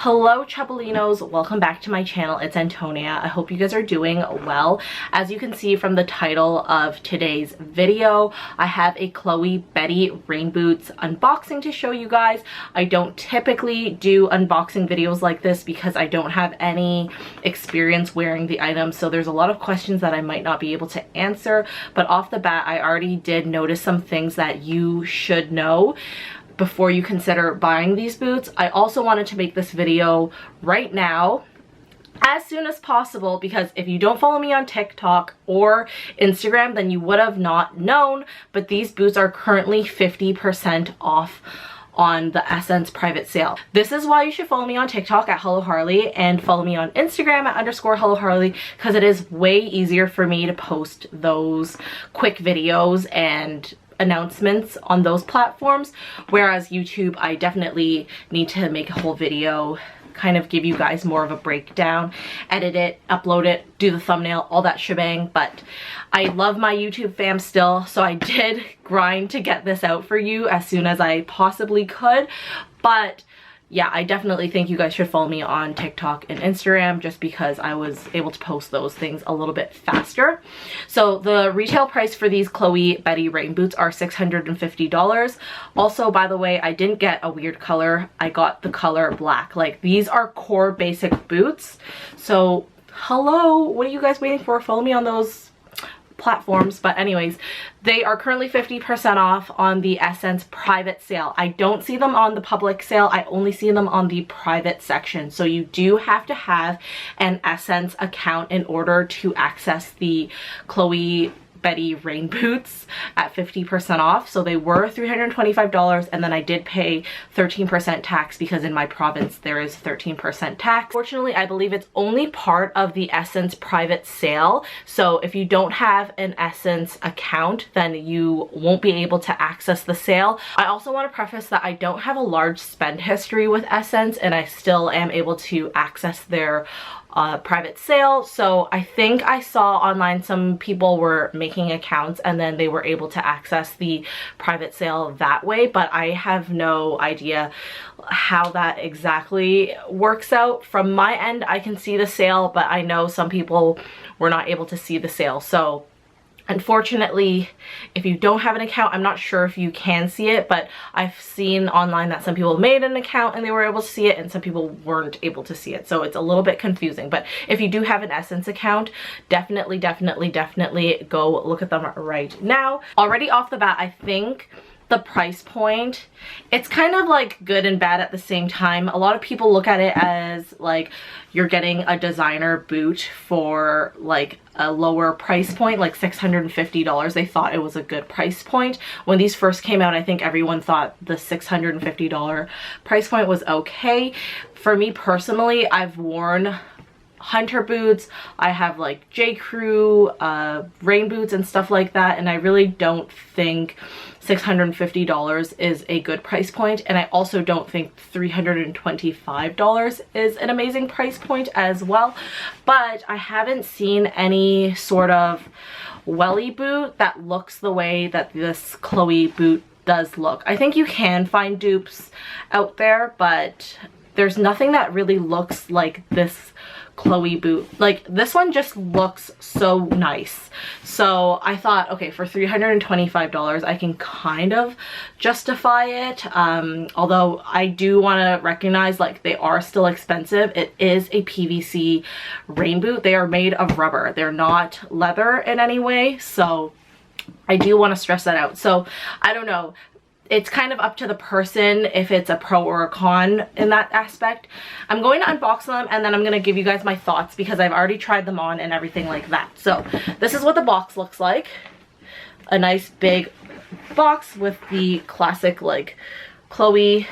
Hello Chapelinos, welcome back to my channel. It's Antonia. I hope you guys are doing well. As you can see from the title of today's video, I have a Chloe Betty rain boots unboxing to show you guys. I don't typically do unboxing videos like this because I don't have any experience wearing the items, so there's a lot of questions that I might not be able to answer, but off the bat I already did notice some things that you should know before you consider buying these boots. I also wanted to make this video right now as soon as possible because if you don't follow me on TikTok or Instagram, then you would have not known, but these boots are currently 50% off on the Essence private sale. This is why you should follow me on TikTok at Hello Harley and follow me on Instagram at _Hello Harley, because it is way easier for me to post those quick videos and announcements on those platforms, whereas YouTube I definitely need to make a whole video, kind of give you guys more of a breakdown, edit it, upload it, do the thumbnail, all that shebang. But I love my YouTube fam still, so I did grind to get this out for you as soon as I possibly could. But yeah, I definitely think you guys should follow me on TikTok and Instagram just because I was able to post those things a little bit faster. So the retail price for these Chloe Betty rain boots are $650. Also, by the way, I didn't get a weird color. I got the color black. Like, these are core basic boots. So hello, what are you guys waiting for? Follow me on those platforms. But anyways, they are currently 50% off on the Essence private sale. I don't see them on the public sale. I only see them on the private section. So you do have to have an Essence account in order to access the Chloe Betty rain boots at 50% off. So they were $325, and then I did pay 13% tax because in my province there is 13% tax. Fortunately, I believe it's only part of the Essence private sale. So if you don't have an Essence account, then you won't be able to access the sale. I also want to preface that I don't have a large spend history with Essence, and I still am able to access their private sale. So I think I saw online some people were making accounts and then they were able to access the private sale that way, but I have no idea how that exactly works out. From my end, I can see the sale, but I know some people were not able to see the sale. So unfortunately, if you don't have an account, I'm not sure if you can see it, but I've seen online that some people made an account and they were able to see it and some people weren't able to see it. So it's a little bit confusing. But if you do have an Essence account, definitely go look at them right now. Already off the bat, I think the price point, it's kind of like good and bad at the same time. A lot of people look at it as like you're getting a designer boot for like a lower price point, like $650. They thought it was a good price point. When these first came out, I think everyone thought the $650 price point was okay. For me personally, I've worn hunter boots, I have like J. Crew rain boots and stuff like that, and I really don't think $650 is a good price point, and I also don't think $325 is an amazing price point as well. But I haven't seen any sort of welly boot that looks the way that this Chloe boot does look. I think you can find dupes out there, but there's nothing that really looks like this Chloe boot. Like, this one just looks so nice. So I thought, okay, for $325 I can kind of justify it, although I do want to recognize, like, they are still expensive. It is a PVC rain boot. They are made of rubber. They're not leather in any way, so I do want to stress that out. So I don't know, it's kind of up to the person if it's a pro or a con in that aspect. I'm going to unbox them and then I'm going to give you guys my thoughts because I've already tried them on and everything like that. So this is what the box looks like. A nice big box with the classic like Chloe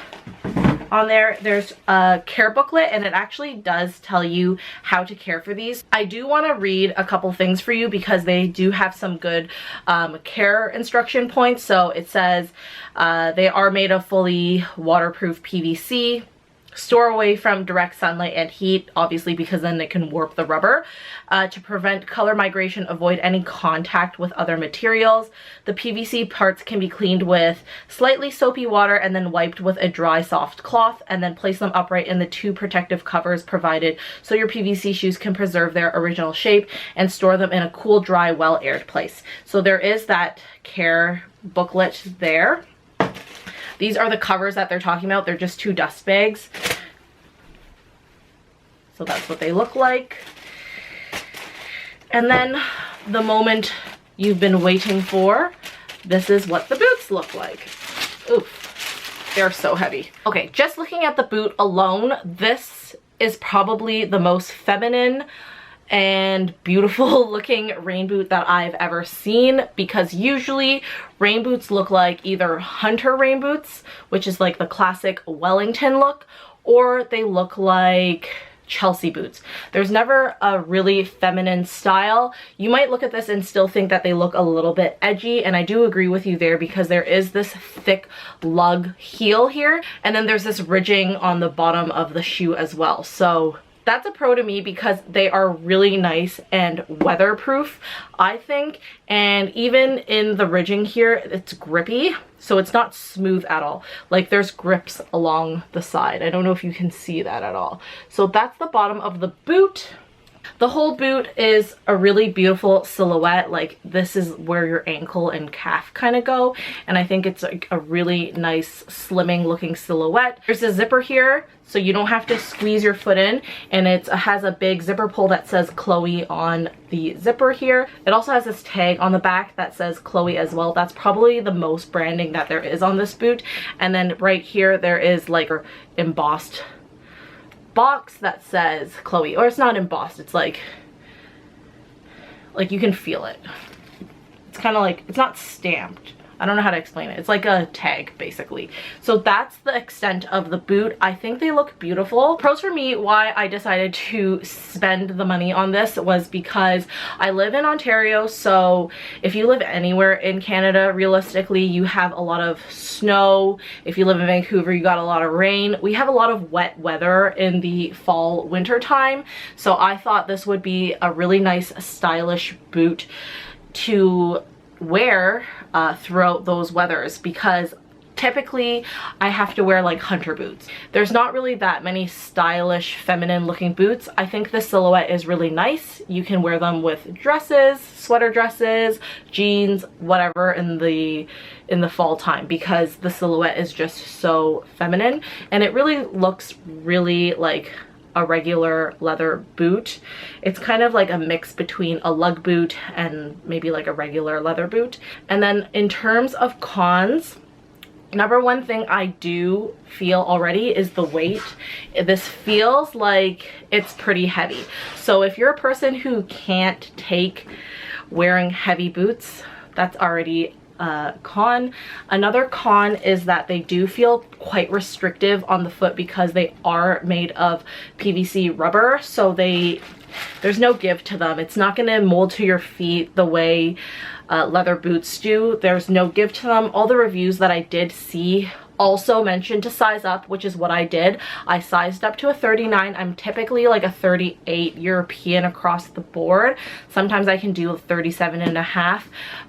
on there. There's a care booklet and it actually does tell you how to care for these. I do want to read a couple things for you because they do have some good care instruction points. So it says they are made of fully waterproof PVC. store away from direct sunlight and heat, obviously, because then it can warp the rubber. To prevent color migration, avoid any contact with other materials. The PVC parts can be cleaned with slightly soapy water and then wiped with a dry soft cloth, and then place them upright in the 2 protective covers provided so your PVC shoes can preserve their original shape, and store them in a cool, dry, well-aired place. So there is that care booklet there. These are the covers that they're talking about. They're just 2 dust bags. So that's what they look like. And then the moment you've been waiting for, this is what the boots look like. Oof, they're so heavy. Okay, just looking at the boot alone, this is probably the most feminine and beautiful looking rain boot that I've ever seen, because usually rain boots look like either hunter rain boots, which is like the classic Wellington look, or they look like Chelsea boots. There's never a really feminine style. You might look at this and still think that they look a little bit edgy, and I do agree with you there, because there is this thick lug heel here, and then there's this ridging on the bottom of the shoe as well. So that's a pro to me, because they are really nice and weatherproof, I think. And even in the ridging here, it's grippy, so it's not smooth at all. Like, there's grips along the side. I don't know if you can see that at all. So that's the bottom of the boot. The whole boot is a really beautiful silhouette. Like, this is where your ankle and calf kind of go, and I think it's like a really nice slimming looking silhouette. There's a zipper here, so you don't have to squeeze your foot in, and it has a big zipper pull that says Chloe on the zipper here. It also has this tag on the back that says Chloe as well. That's probably the most branding that there is on this boot. And then right here there is like an embossed box that says Chloe, or it's not embossed, it's like you can feel it. It's kind of like, it's not stamped. I don't know how to explain it. It's like a tag, basically. So that's the extent of the boot. I think they look beautiful. Pros for me, why I decided to spend the money on this, was because I live in Ontario. So if you live anywhere in Canada, realistically, you have a lot of snow. If you live in Vancouver, you got a lot of rain. We have a lot of wet weather in the fall, winter time. So I thought this would be a really nice, stylish boot to wear throughout those weathers, because typically I have to wear like hunter boots. There's not really that many stylish feminine looking boots. I think the silhouette is really nice. You can wear them with dresses, sweater dresses, jeans, whatever in the fall time, because the silhouette is just so feminine, and it really looks really like a regular leather boot. It's kind of like a mix between a lug boot and maybe like a regular leather boot. And then in terms of cons, number one thing I do feel already is the weight. This feels like it's pretty heavy. So if you're a person who can't take wearing heavy boots, that's already con. Another con is that they do feel quite restrictive on the foot, because they are made of PVC rubber, so there's no give to them. It's not going to mold to your feet the way leather boots do. There's no give to them. All the reviews that I did see also mentioned to size up, which is what I did. I sized up to a 39. I'm typically like a 38 European across the board. Sometimes I can do a 37.5,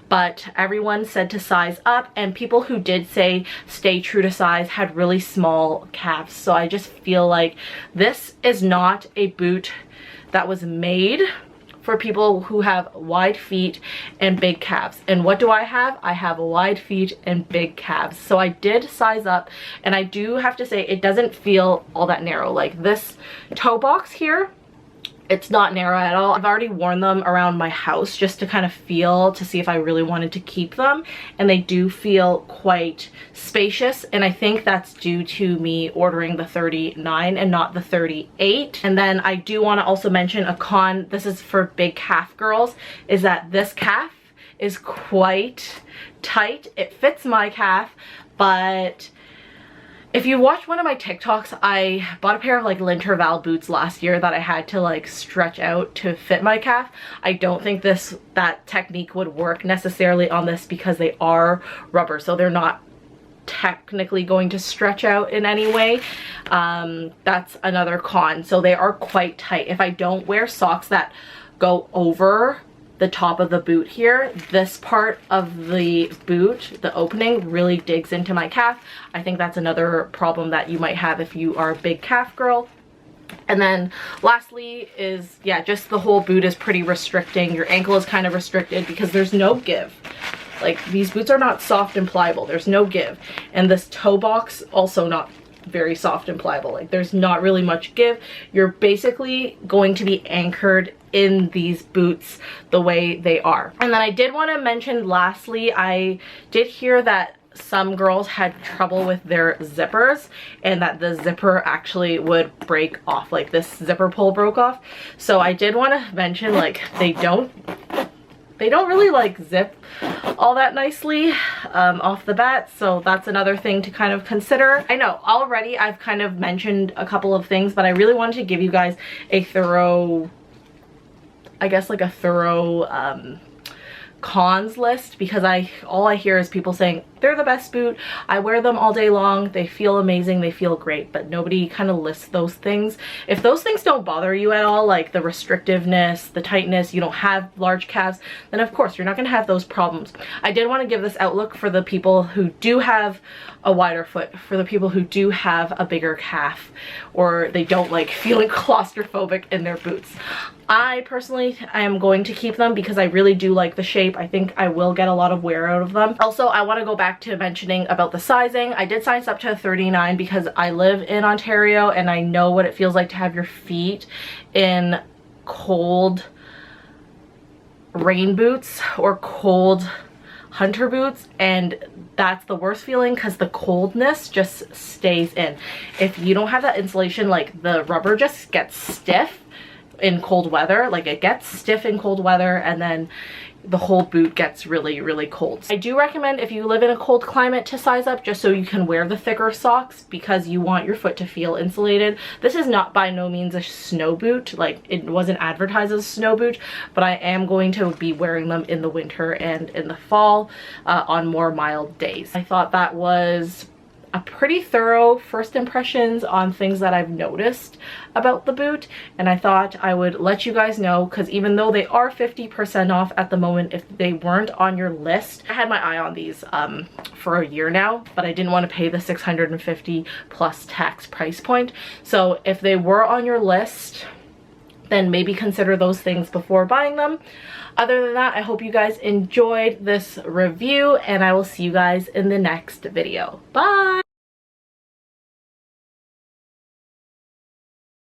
but everyone said to size up, and people who did say stay true to size had really small calves. So I just feel like this is not a boot that was made for people who have wide feet and big calves. And what do I have? I have wide feet and big calves. So I did size up, and I do have to say it doesn't feel all that narrow. Like this toe box here, it's not narrow at all. I've already worn them around my house just to kind of feel, to see if I really wanted to keep them, and they do feel quite spacious, and I think that's due to me ordering the 39 and not the 38. And then I do want to also mention a con, this is for big calf girls, is that this calf is quite tight. It fits my calf, but if you watch one of my TikToks, I bought a pair of like Linterval boots last year that I had to like stretch out to fit my calf. I don't think that technique would work necessarily on this, because they are rubber, so they're not technically going to stretch out in any way. That's another con. So they are quite tight. If I don't wear socks that go over the top of the boot here, this part of the boot, the opening, really digs into my calf. I think that's another problem that you might have if you are a big calf girl. And then lastly is, yeah, just the whole boot is pretty restricting. Your ankle is kind of restricted because there's no give. Like, these boots are not soft and pliable. There's no give. And this toe box also not very soft and pliable. Like, there's not really much give. You're basically going to be anchored in these boots the way they are. And then I did want to mention lastly, I did hear that some girls had trouble with their zippers and that the zipper actually would break off. Like, this zipper pull broke off. So I did want to mention, like, they don't really like zip all that nicely off the bat, so that's another thing to kind of consider. I know already I've kind of mentioned a couple of things, but I really wanted to give you guys a thorough, I guess, like a thorough cons list, because all I hear is people saying they're the best boot, I wear them all day long, they feel amazing, they feel great, but nobody kind of lists those things. If those things don't bother you at all, like the restrictiveness, the tightness, you don't have large calves, then of course you're not going to have those problems. I did want to give this outlook for the people who do have a wider foot, for the people who do have a bigger calf, or they don't like feeling claustrophobic in their boots. I personally am going to keep them because I really do like the shape. I think I will get a lot of wear out of them. Also, I want to go back to mentioning about the sizing. I did size up to a 39 because I live in Ontario and I know what it feels like to have your feet in cold rain boots or cold hunter boots, and that's the worst feeling because the coldness just stays in. If you don't have that insulation, like, the rubber just gets stiff in cold weather. Like, it gets stiff in cold weather and then the whole boot gets really, really cold. I do recommend, if you live in a cold climate, to size up just so you can wear the thicker socks because you want your foot to feel insulated. This is not by no means a snow boot. Like, it wasn't advertised as a snow boot, but I am going to be wearing them in the winter and in the fall on more mild days. I thought that was a pretty thorough first impressions on things that I've noticed about the boot, and I thought I would let you guys know, because even though they are 50% off at the moment, if they weren't on your list, I had my eye on these for a year now, but I didn't want to pay the $650 plus tax price point. So if they were on your list, then maybe consider those things before buying them. Other than that, I hope you guys enjoyed this review, and I will see you guys in the next video. Bye!